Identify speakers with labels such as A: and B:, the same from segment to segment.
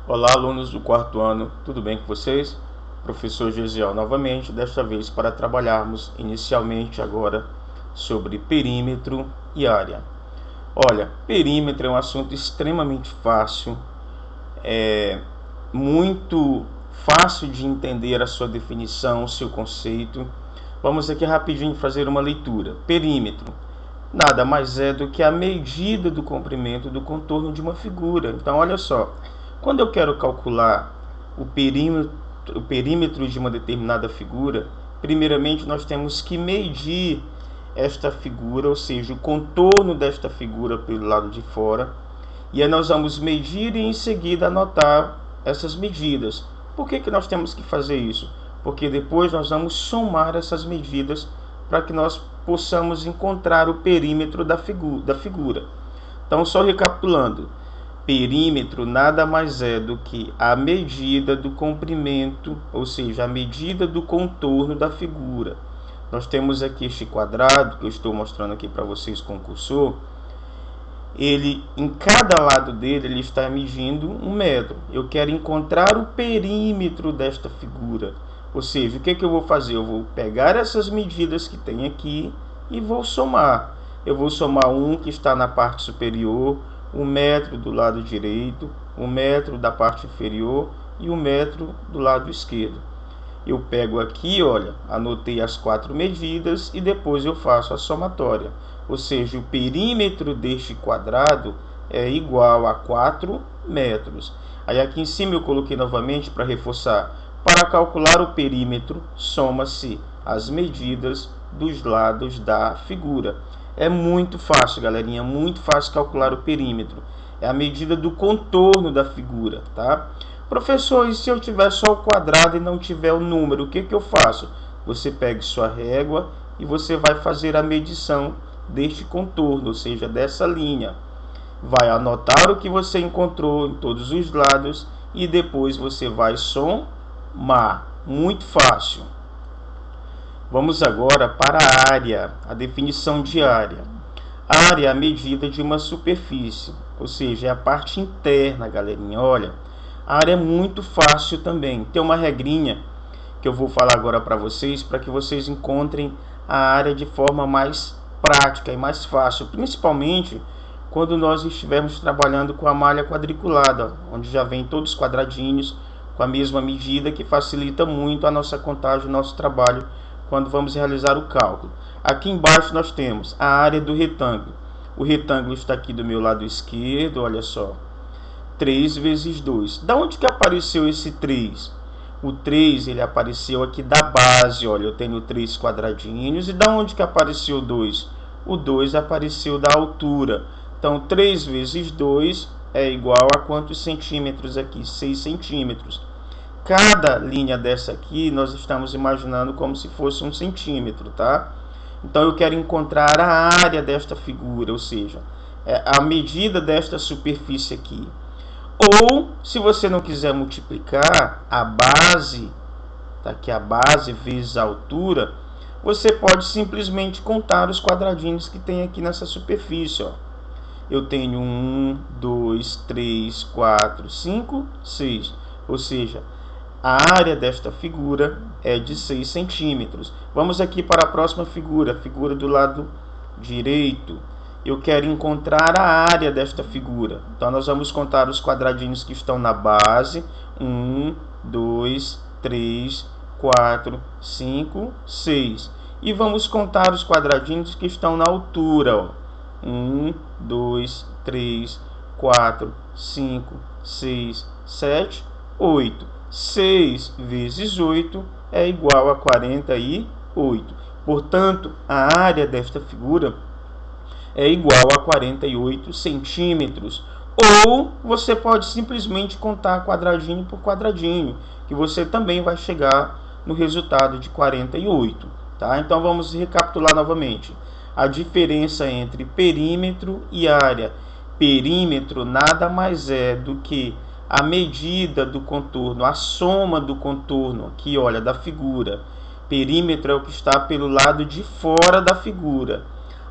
A: Olá, alunos do quarto ano, tudo bem com vocês? Professor Gesiel novamente, desta vez para trabalharmos inicialmente agora sobre perímetro e área. Olha, perímetro é um assunto extremamente fácil, muito fácil de entender a sua definição, o seu conceito. Vamos aqui rapidinho fazer uma leitura. Perímetro nada mais é do que a medida do comprimento do contorno de uma figura. Então, olha só, quando eu quero calcular o perímetro de uma determinada figura, primeiramente nós temos que medir esta figura, ou seja, o contorno desta figura pelo lado de fora, e aí nós vamos medir e em seguida anotar essas medidas. Por que nós temos que fazer isso? Porque depois nós vamos somar essas medidas para que nós possamos encontrar o perímetro da figura. Então, só recapitulando, perímetro nada mais é do que a medida do comprimento, ou seja, a medida do contorno da figura. Nós temos aqui este quadrado que eu estou mostrando aqui para vocês com o cursor. Ele, em cada lado dele, ele está medindo 1 metro. Eu quero encontrar o perímetro desta figura. Ou seja, o que eu vou fazer? Eu vou pegar essas medidas que tem aqui e vou somar. Eu vou somar um que está na parte superior, 1 metro do lado direito, 1 metro da parte inferior e 1 metro do lado esquerdo. Eu pego aqui, olha, anotei as 4 medidas e depois eu faço a somatória. Ou seja, o perímetro deste quadrado é igual a 4 metros. Aí aqui em cima eu coloquei novamente para reforçar. Para calcular o perímetro, soma-se as medidas dos lados da figura. É muito fácil, galerinha, muito fácil calcular o perímetro. É a medida do contorno da figura, tá? Professor, e se eu tiver só o quadrado e não tiver o número, o que eu faço? Você pega sua régua e você vai fazer a medição deste contorno, ou seja, dessa linha. Vai anotar o que você encontrou em todos os lados e depois você vai somar. Muito fácil. Vamos agora para a área, a definição de área. A área é a medida de uma superfície, ou seja, é a parte interna, galerinha. Olha, a área é muito fácil também. Tem uma regrinha que eu vou falar agora para vocês encontrem a área de forma mais prática e mais fácil, principalmente quando nós estivermos trabalhando com a malha quadriculada, onde já vem todos os quadradinhos com a mesma medida, que facilita muito a nossa contagem, o nosso trabalho quando vamos realizar o cálculo. Aqui embaixo nós temos a área do retângulo. O retângulo está aqui do meu lado esquerdo, olha só. 3 vezes 2. Da onde que apareceu esse 3? O 3 ele apareceu aqui da base, olha, eu tenho 3 quadradinhos. E da onde que apareceu o 2? O 2 apareceu da altura. Então, 3 vezes 2 é igual a quantos centímetros aqui? 6 centímetros. Cada linha dessa aqui, nós estamos imaginando como se fosse 1 centímetro, tá? Então, eu quero encontrar a área desta figura, ou seja, a medida desta superfície aqui. Ou, se você não quiser multiplicar a base, tá aqui a base vezes a altura, você pode simplesmente contar os quadradinhos que tem aqui nessa superfície, ó. Eu tenho 1, 2, 3, 4, 5, 6. Ou seja, a área desta figura é de 6 centímetros. Vamos aqui para a próxima figura, a figura do lado direito. Eu quero encontrar a área desta figura. Então, nós vamos contar os quadradinhos que estão na base. 1, 2, 3, 4, 5, 6. E vamos contar os quadradinhos que estão na altura, ó. 1, 2, 3, 4, 5, 6, 7, 8. 6 vezes 8 é igual a 48. Portanto, a área desta figura é igual a 48 centímetros. Ou você pode simplesmente contar quadradinho por quadradinho, que você também vai chegar no resultado de 48. Tá? Então, vamos recapitular novamente. A diferença entre perímetro e área. Perímetro nada mais é do que a medida do contorno, a soma do contorno aqui, olha, da figura. Perímetro é o que está pelo lado de fora da figura.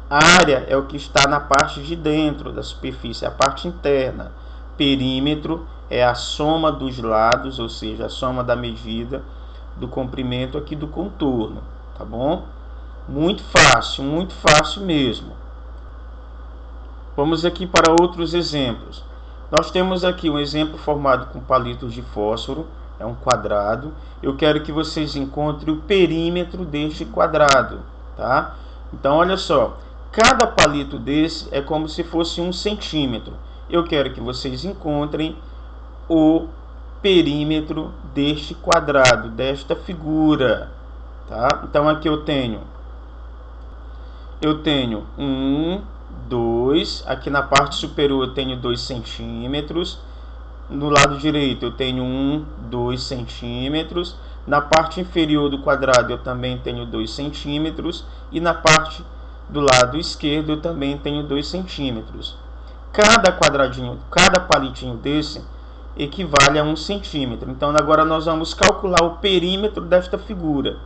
A: Área é o que está na parte de dentro da superfície, a parte interna. Perímetro é a soma dos lados, ou seja, a soma da medida do comprimento aqui do contorno, tá bom? Muito fácil mesmo. Vamos aqui para outros exemplos. Nós temos aqui um exemplo formado com palitos de fósforo, é um quadrado. Eu quero que vocês encontrem o perímetro deste quadrado, tá? Então, olha só, cada palito desse é como se fosse 1 centímetro. Eu quero que vocês encontrem o perímetro deste quadrado, desta figura, tá? Então, aqui eu tenho 1, 2, aqui na parte superior eu tenho 2 centímetros, no lado direito eu tenho 1, 2 centímetros, na parte inferior do quadrado eu também tenho 2 centímetros e na parte do lado esquerdo eu também tenho 2 centímetros. Cada quadradinho, cada palitinho desse equivale a 1 centímetro. Então agora nós vamos calcular o perímetro desta figura.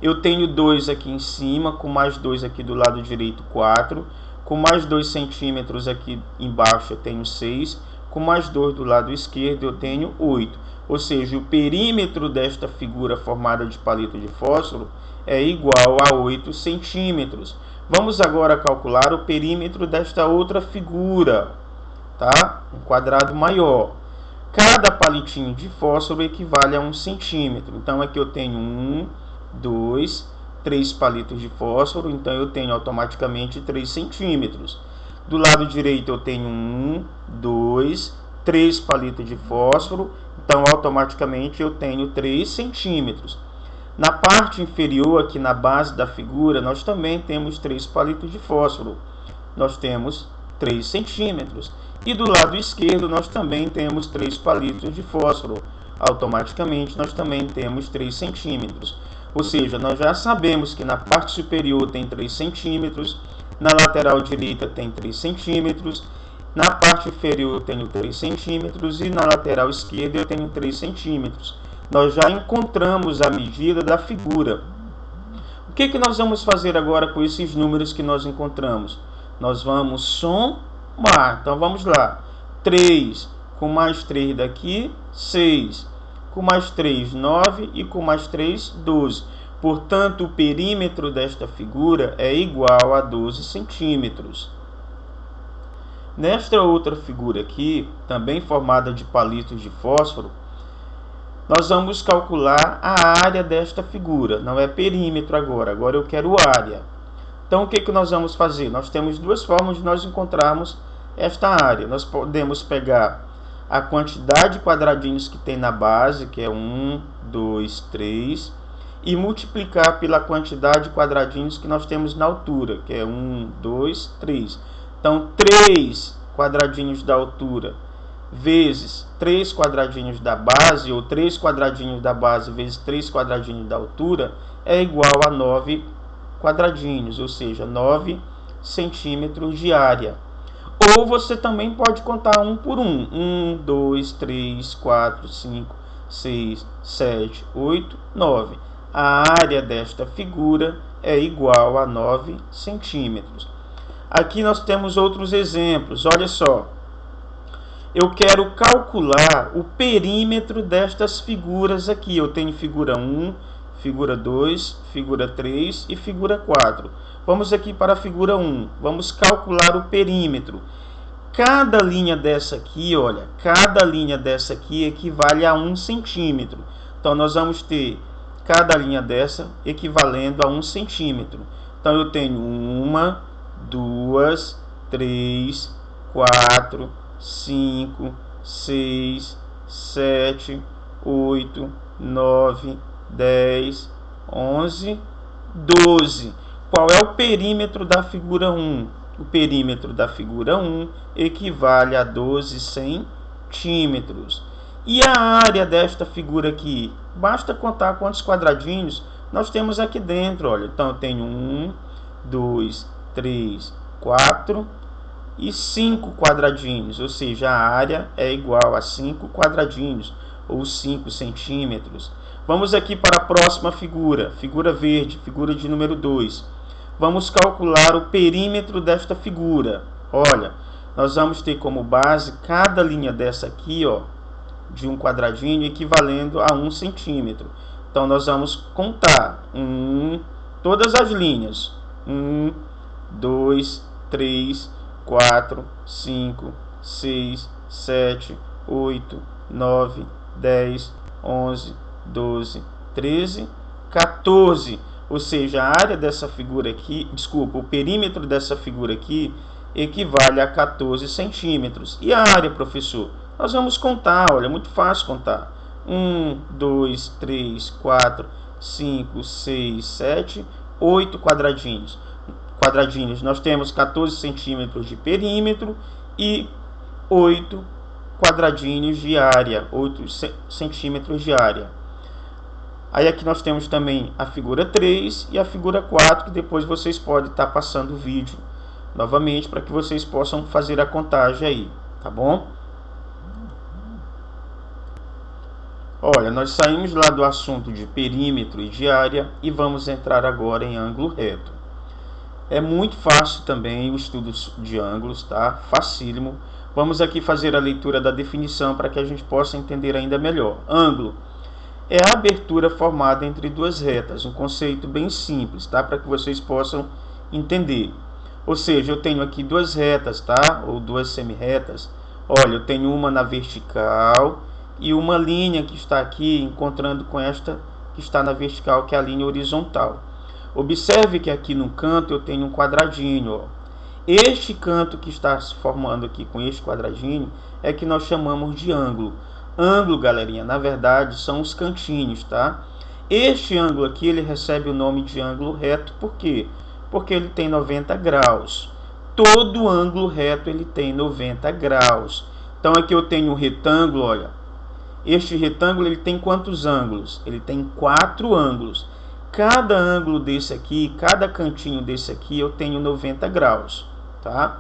A: Eu tenho 2 aqui em cima, com mais 2 aqui do lado direito, 4. Com mais 2 centímetros aqui embaixo eu tenho 6. Com mais 2 do lado esquerdo eu tenho 8. Ou seja, o perímetro desta figura formada de palito de fósforo é igual a 8 centímetros. Vamos agora calcular o perímetro desta outra figura, tá? Um quadrado maior. Cada palitinho de fósforo equivale a 1 centímetro. Então aqui eu tenho 1, 2, 3 palitos de fósforo, então eu tenho automaticamente 3 centímetros. Do lado direito eu tenho 1, 2, 3 palitos de fósforo, então automaticamente eu tenho 3 centímetros. Na parte inferior, aqui na base da figura, nós também temos 3 palitos de fósforo. Nós temos 3 centímetros. E do lado esquerdo nós também temos 3 palitos de fósforo. Automaticamente nós também temos 3 centímetros. Ou seja, nós já sabemos que na parte superior tem 3 centímetros, na lateral direita tem 3 centímetros, na parte inferior eu tenho 3 centímetros e na lateral esquerda eu tenho 3 centímetros. Nós já encontramos a medida da figura. O que nós vamos fazer agora com esses números que nós encontramos? Nós vamos somar. Então vamos lá. 3 com mais 3 daqui, 6. Com mais 3, 9 e com mais 3, 12. Portanto, o perímetro desta figura é igual a 12 centímetros. Nesta outra figura aqui, também formada de palitos de fósforo, nós vamos calcular a área desta figura. Não é perímetro agora, agora eu quero área. Então, o que nós vamos fazer? Nós temos duas formas de nós encontrarmos esta área. Nós podemos pegar a quantidade de quadradinhos que tem na base, que é 1, 2, 3, e multiplicar pela quantidade de quadradinhos que nós temos na altura, que é 1, 2, 3. Então, 3 quadradinhos da altura vezes 3 quadradinhos da base, ou 3 quadradinhos da base vezes 3 quadradinhos da altura, é igual a 9 quadradinhos, ou seja, 9 centímetros de área. Ou você também pode contar um por um. 1, 2, 3, 4, 5, 6, 7, 8, 9. A área desta figura é igual a 9 centímetros. Aqui nós temos outros exemplos. Olha só. Eu quero calcular o perímetro destas figuras aqui. Eu tenho figura 1, figura 2, figura 3 e figura 4. Vamos aqui para a figura 1. Vamos calcular o perímetro. Cada linha dessa aqui, olha, cada linha dessa aqui equivale a 1 centímetro. Então, nós vamos ter cada linha dessa equivalendo a 1 centímetro. Então, eu tenho 1, 2, 3, 4, 5, 6, 7, 8, 9, 10, 11, 12. Qual é o perímetro da figura 1? O perímetro da figura 1 equivale a 12 centímetros. E a área desta figura aqui? Basta contar quantos quadradinhos nós temos aqui dentro. Olha, então eu tenho 1, 2, 3, 4 e 5 quadradinhos. Ou seja, a área é igual a 5 quadradinhos, ou 5 centímetros. Vamos aqui para a próxima figura. Figura verde, figura de número 2. Vamos calcular o perímetro desta figura. Olha, nós vamos ter como base cada linha dessa aqui, ó, de um quadradinho equivalendo a 1 centímetro. Então, nós vamos contar todas as linhas. 1, 2, 3, 4, 5, 6, 7, 8, 9, 10, 11, 12, 13, 14. Ou seja, a área dessa figura aqui, desculpa, o perímetro dessa figura aqui equivale a 14 centímetros. E a área, professor? Nós vamos contar, olha, é muito fácil contar. 1, 2, 3, 4, 5, 6, 7, 8 quadradinhos. Nós temos 14 centímetros de perímetro e 8 quadradinhos de área, 8 centímetros de área. Aí aqui nós temos também a figura 3 e a figura 4, que depois vocês podem estar passando o vídeo novamente para que vocês possam fazer a contagem aí, tá bom? Olha, nós saímos lá do assunto de perímetro e de área e vamos entrar agora em ângulo reto. É muito fácil também o estudo de ângulos, tá? Facílimo. Vamos aqui fazer a leitura da definição para que a gente possa entender ainda melhor. Ângulo é a abertura formada entre duas retas, um conceito bem simples, tá? Para que vocês possam entender. Ou seja, eu tenho aqui duas retas, tá? Ou duas semi-retas. Olha, eu tenho uma na vertical e uma linha que está aqui encontrando com esta que está na vertical, que é a linha horizontal. Observe que aqui no canto eu tenho um quadradinho, ó. Este canto que está se formando aqui com este quadradinho é que nós chamamos de ângulo. Ângulo, galerinha, na verdade são os cantinhos, tá? Este ângulo aqui ele recebe o nome de ângulo reto, por quê? Porque ele tem 90 graus. Todo ângulo reto ele tem 90 graus. Então aqui eu tenho um retângulo, olha. Este retângulo ele tem quantos ângulos? Ele tem 4 ângulos. Cada ângulo desse aqui, cada cantinho desse aqui, eu tenho 90 graus, tá?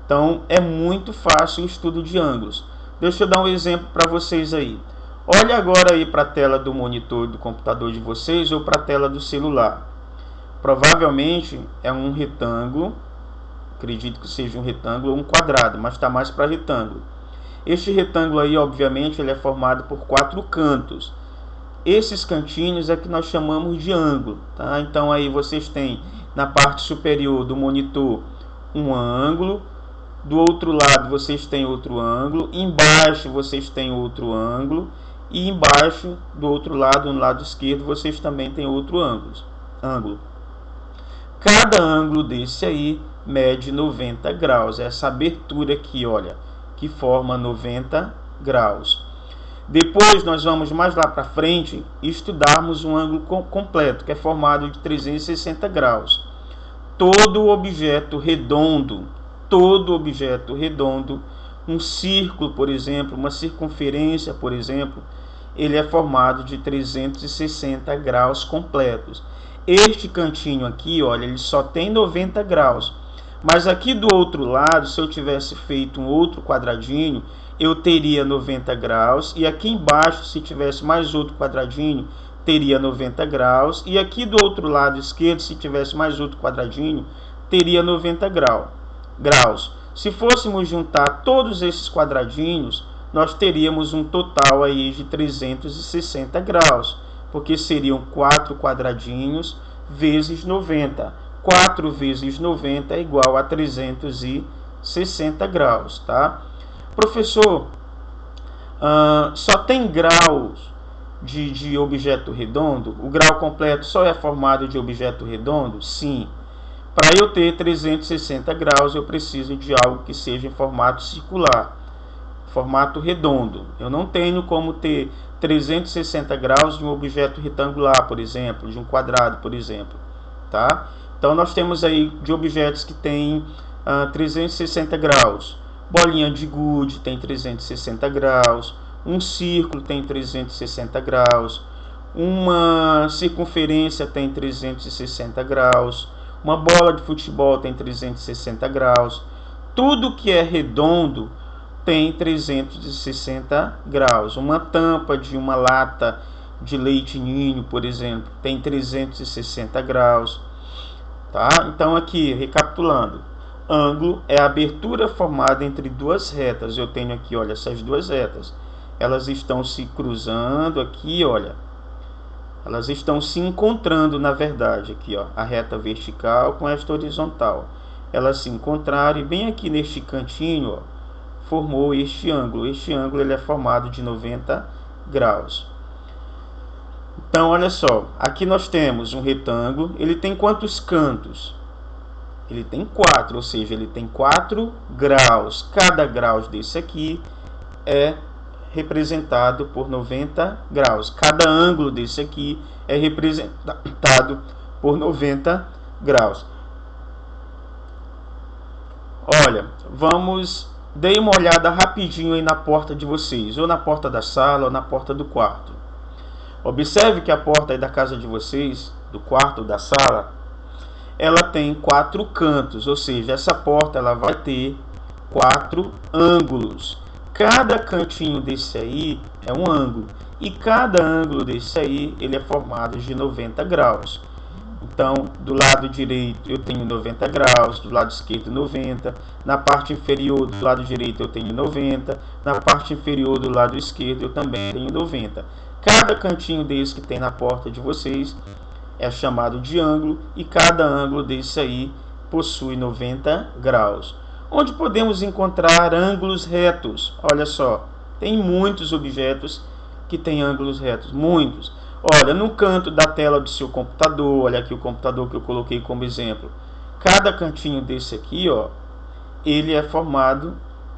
A: Então, é muito fácil o estudo de ângulos. Deixa eu dar um exemplo para vocês aí. Olha agora aí para a tela do monitor do computador de vocês ou para a tela do celular. Provavelmente é um retângulo, acredito que seja um retângulo ou um quadrado, mas está mais para retângulo. Este retângulo aí, obviamente, ele é formado por 4 cantos. Esses cantinhos é que nós chamamos de ângulo, tá? Então aí vocês têm na parte superior do monitor um ângulo, do outro lado vocês têm outro ângulo, embaixo vocês têm outro ângulo e embaixo do outro lado, no lado esquerdo, vocês também têm outro ângulo. Cada ângulo desse aí mede 90 graus, essa abertura aqui, olha, que forma 90 graus. Depois nós vamos mais lá para frente estudarmos um ângulo completo, que é formado de 360 graus. Todo objeto redondo, um círculo, por exemplo, uma circunferência, por exemplo, ele é formado de 360 graus completos. Este cantinho aqui, olha, ele só tem 90 graus. Mas aqui do outro lado, se eu tivesse feito um outro quadradinho, eu teria 90 graus. E aqui embaixo, se tivesse mais outro quadradinho, teria 90 graus. E aqui do outro lado esquerdo, se tivesse mais outro quadradinho, teria 90 graus. Se fôssemos juntar todos esses quadradinhos, nós teríamos um total aí de 360 graus. Porque seriam 4 quadradinhos vezes 90. 4 vezes 90 é igual a 360 graus, tá? Professor, só tem graus de objeto redondo? O grau completo só é formado de objeto redondo? Sim. Para eu ter 360 graus, eu preciso de algo que seja em formato circular, formato redondo. Eu não tenho como ter 360 graus de um objeto retangular, por exemplo, de um quadrado, por exemplo, tá? Então, nós temos aí de objetos que têm 360 graus. Bolinha de gude tem 360 graus. Um círculo tem 360 graus. Uma circunferência tem 360 graus. Uma bola de futebol tem 360 graus. Tudo que é redondo tem 360 graus. Uma tampa de uma lata de leite ninho, por exemplo, tem 360 graus. Tá? Então aqui, recapitulando, ângulo é a abertura formada entre duas retas. Eu tenho aqui, olha, essas duas retas. elas estão se cruzando aqui, olha. Elas estão se encontrando, na verdade, aqui, ó, a reta vertical com esta horizontal. Elas se encontraram e bem aqui neste cantinho, ó, formou este ângulo. Este ângulo ele é formado de 90 graus. Então, olha só, aqui nós temos um retângulo. Ele tem quantos cantos? Ele tem 4, ou seja, ele tem 4 graus. Cada grau desse aqui é representado por 90 graus. Cada ângulo desse aqui é representado por 90 graus. Olha, dei uma olhada rapidinho aí na porta de vocês, ou na porta da sala, ou na porta do quarto. Observe que a porta aí da casa de vocês, do quarto, da sala, ela tem 4 cantos, ou seja, essa porta ela vai ter 4 ângulos. Cada cantinho desse aí é um ângulo, e cada ângulo desse aí ele é formado de 90 graus. Então, do lado direito eu tenho 90 graus, do lado esquerdo 90, na parte inferior do lado direito eu tenho 90, na parte inferior do lado esquerdo eu também tenho 90. Cada cantinho desse que tem na porta de vocês é chamado de ângulo, e cada ângulo desse aí possui 90 graus. Onde podemos encontrar ângulos retos? Olha só, tem muitos objetos que têm ângulos retos, muitos. Olha, no canto da tela do seu computador, olha aqui o computador que eu coloquei como exemplo. Cada cantinho desse aqui, ó, ele é formado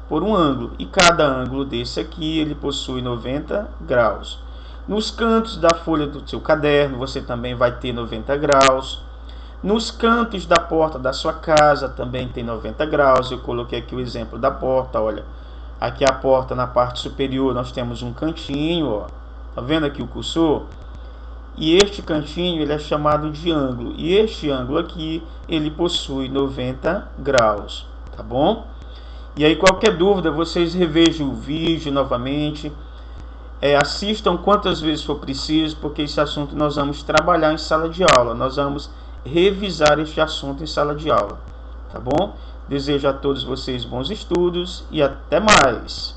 A: por um ângulo, e cada ângulo desse aqui ele possui 90 graus. Nos cantos da folha do seu caderno você também vai ter 90 graus. Nos cantos da porta da sua casa também tem 90 graus. Eu coloquei aqui o exemplo da porta, olha. Aqui a porta, na parte superior nós temos um cantinho, ó. Tá vendo aqui o cursor? E este cantinho ele é chamado de ângulo. E este ângulo aqui, ele possui 90 graus, tá bom? E aí qualquer dúvida, vocês revejam o vídeo novamente. Assistam quantas vezes for preciso, porque esse assunto nós vamos trabalhar em sala de aula. Nós vamos revisar este assunto em sala de aula, tá bom? Desejo a todos vocês bons estudos e até mais!